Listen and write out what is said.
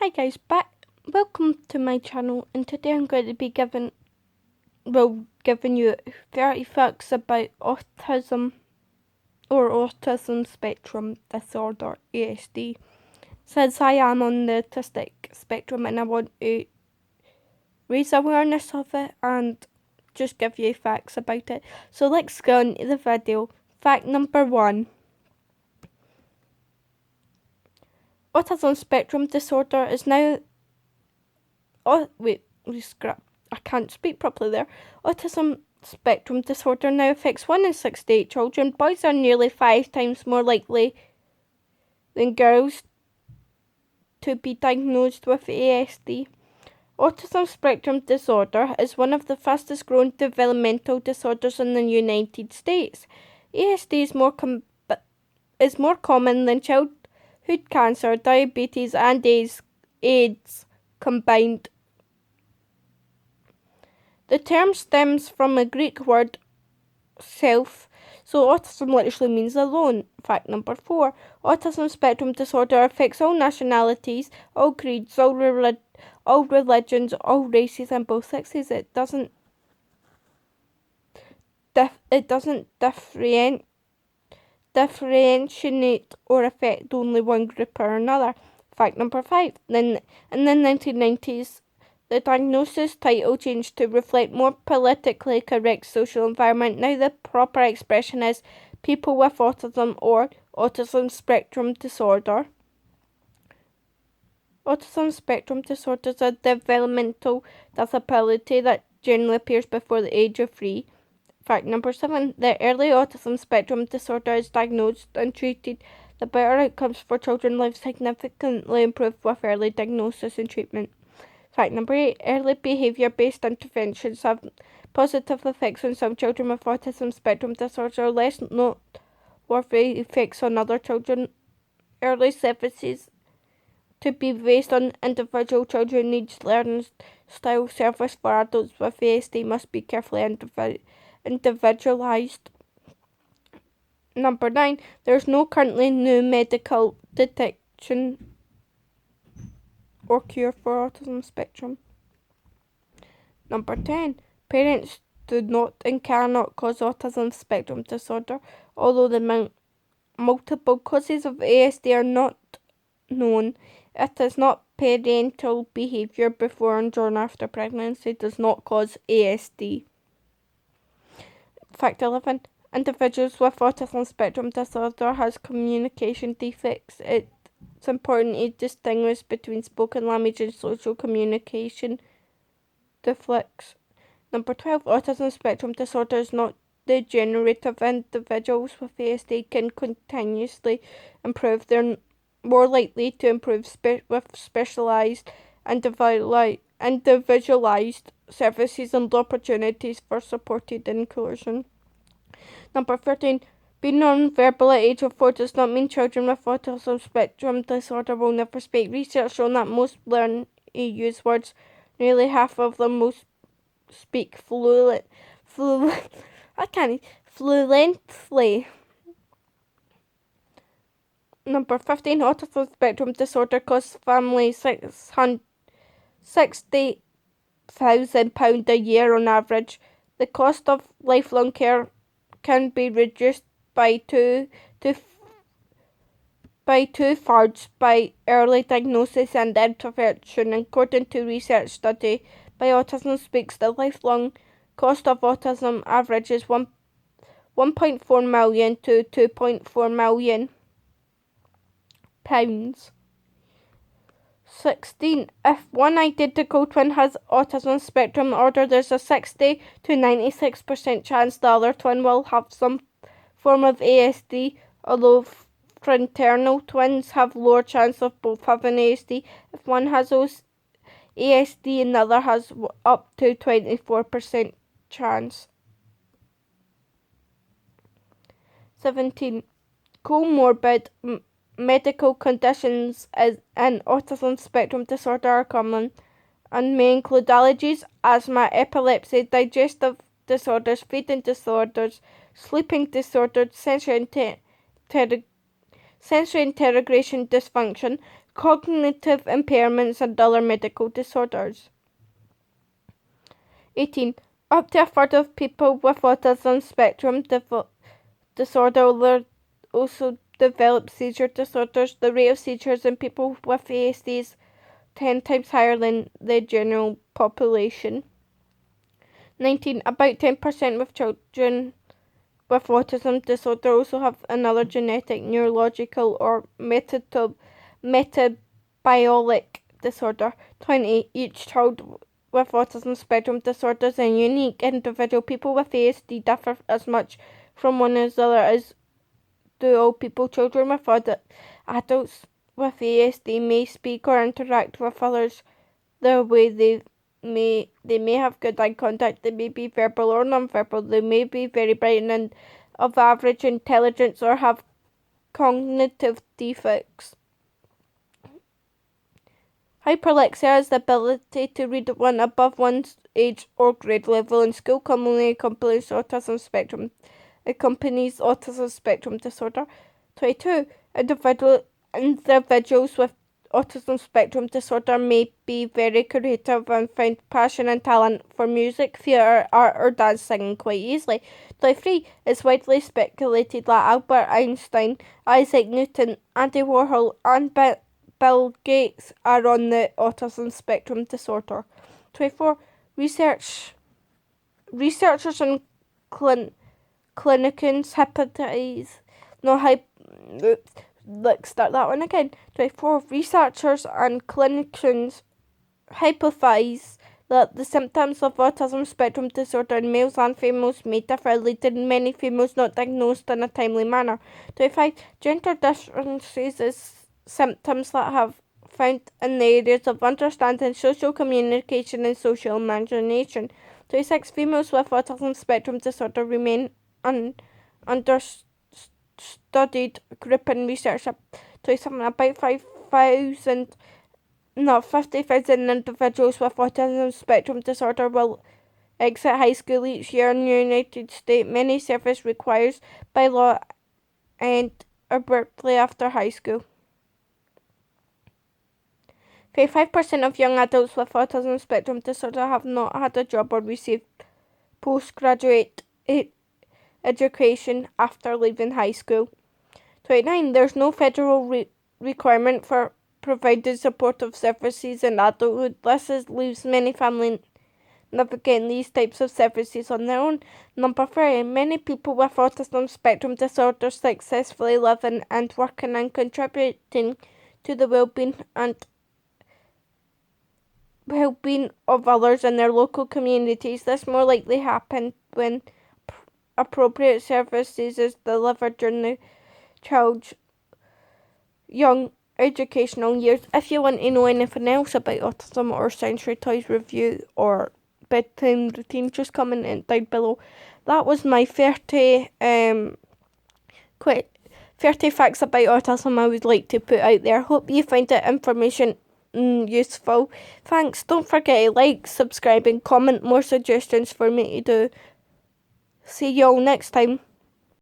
Hi guys, welcome to my channel, and today I'm going to be giving you 30 facts about autism or autism spectrum disorder, ASD. Since I am on the autistic spectrum and I want to raise awareness of it and just give you facts about it. So let's go into the video. Fact number 1. Autism spectrum disorder is now I can't speak properly there. Autism spectrum disorder now affects 1 in 68 children. Boys are nearly 5 times more likely than girls to be diagnosed with ASD. Autism spectrum disorder is one of the fastest growing developmental disorders in the United States. ASD is more common than childhood cancer, diabetes, and AIDS combined. The term stems from a Greek word, self, so autism literally means alone. Fact number 4. Autism spectrum disorder affects all nationalities, all creeds, all religions, all races, and both sexes. It doesn't differentiate or affect only one group or another. Fact number 5. In the 1990s, the diagnosis title changed to reflect more politically correct social environment. Now the proper expression is people with autism or autism spectrum disorder. Autism spectrum disorder is a developmental disability that generally appears before the age of 3. Fact number 7. The early autism spectrum disorder is diagnosed and treated. The better outcomes for children live significantly improve with early diagnosis and treatment. Fact number 8. Early behaviour-based interventions have positive effects on some children with autism spectrum disorder, less noteworthy effects on other children. Early services to be based on individual children needs. Learning style service for adults with ASD must be carefully individualised. Number 9. There is no currently new medical detection or cure for autism spectrum. Number 10. Parents do not and cannot cause autism spectrum disorder, although the multiple causes of ASD are not known. It is not parental behaviour before and during after pregnancy does not cause ASD. Fact 11. Individuals with autism spectrum disorder has communication defects. It's important to distinguish between spoken language and social communication defects. Number 12. Autism spectrum disorder is not degenerative. Individuals with ASD can continuously improve. They're more likely to improve with specialised and individualised services and opportunities for supported inclusion. Number 13. Being non-verbal at age of 4 does not mean children with autism spectrum disorder will never speak. Research shown that most learn to use words. Nearly half of them will speak fluently. Number 15. Autism spectrum disorder costs families £60,000 a year on average. The cost of lifelong care can be reduced by two-thirds by early diagnosis and intervention. According to research study by Autism Speaks, the lifelong cost of autism averages 1.4 million to 2.4 million pounds. 16. If one identical twin has autism spectrum disorder, there's a 60 to 96% chance the other twin will have some form of ASD, although fraternal twins have lower chance of both having ASD. If one has ASD and the other has up to 24% chance. 17. Comorbid medical conditions and autism spectrum disorder are common and may include allergies, asthma, epilepsy, digestive disorders, feeding disorders, sleeping disorders, sensory integration dysfunction, cognitive impairments and other medical disorders. 18. Up to a third of people with autism spectrum disorder will also develop seizure disorders. The rate of seizures in people with ASD is 10 times higher than the general population. 19. About 10% of children with autism disorder also have another genetic, neurological, or metabolic disorder. 20. Each child with autism spectrum disorder is a unique individual. People with ASD differ as much from one another as do all people. Children with adults with ASD may speak or interact with others the way they may have good eye contact, they may be verbal or non-verbal, they may be very bright and of average intelligence or have cognitive defects. Hyperlexia is the ability to read one above one's age or grade level in school, commonly accompanies autism spectrum disorder. 22. Individuals with autism spectrum disorder may be very creative and find passion and talent for music, theatre, art or dance singing quite easily. 23. It's widely speculated that Albert Einstein, Isaac Newton, Andy Warhol and Bill Gates are on the autism spectrum disorder. 24. Researchers and clinicians Let's start that one again. 24. Researchers and clinicians hypothesize that the symptoms of autism spectrum disorder in males and females may differ, leading to many females not diagnosed in a timely manner. 25. Gender differences is symptoms that have found in the areas of understanding, social communication and social imagination. 26. Females with autism spectrum disorder remain understudied group in research. 27. About 50,000 individuals with autism spectrum disorder will exit high school each year in the United States. Many service requires by law and abruptly after high school. 55% of young adults with autism spectrum disorder have not had a job or received postgraduate education after leaving high school. 29. There's no federal requirement for providing supportive services in adulthood. This leaves many families navigating these types of services on their own. Number 30. Many people with autism spectrum disorder successfully living and working and contributing to the well-being of others in their local communities. This more likely happens when appropriate services is delivered during the child's young educational years. If you want to know anything else about autism or sensory toys review or bedtime routine, just comment it down below. That was my 30 facts about autism I would like to put out there. Hope you find that information useful. Thanks. Don't forget to like, subscribe and comment more suggestions for me to do. See you all next time.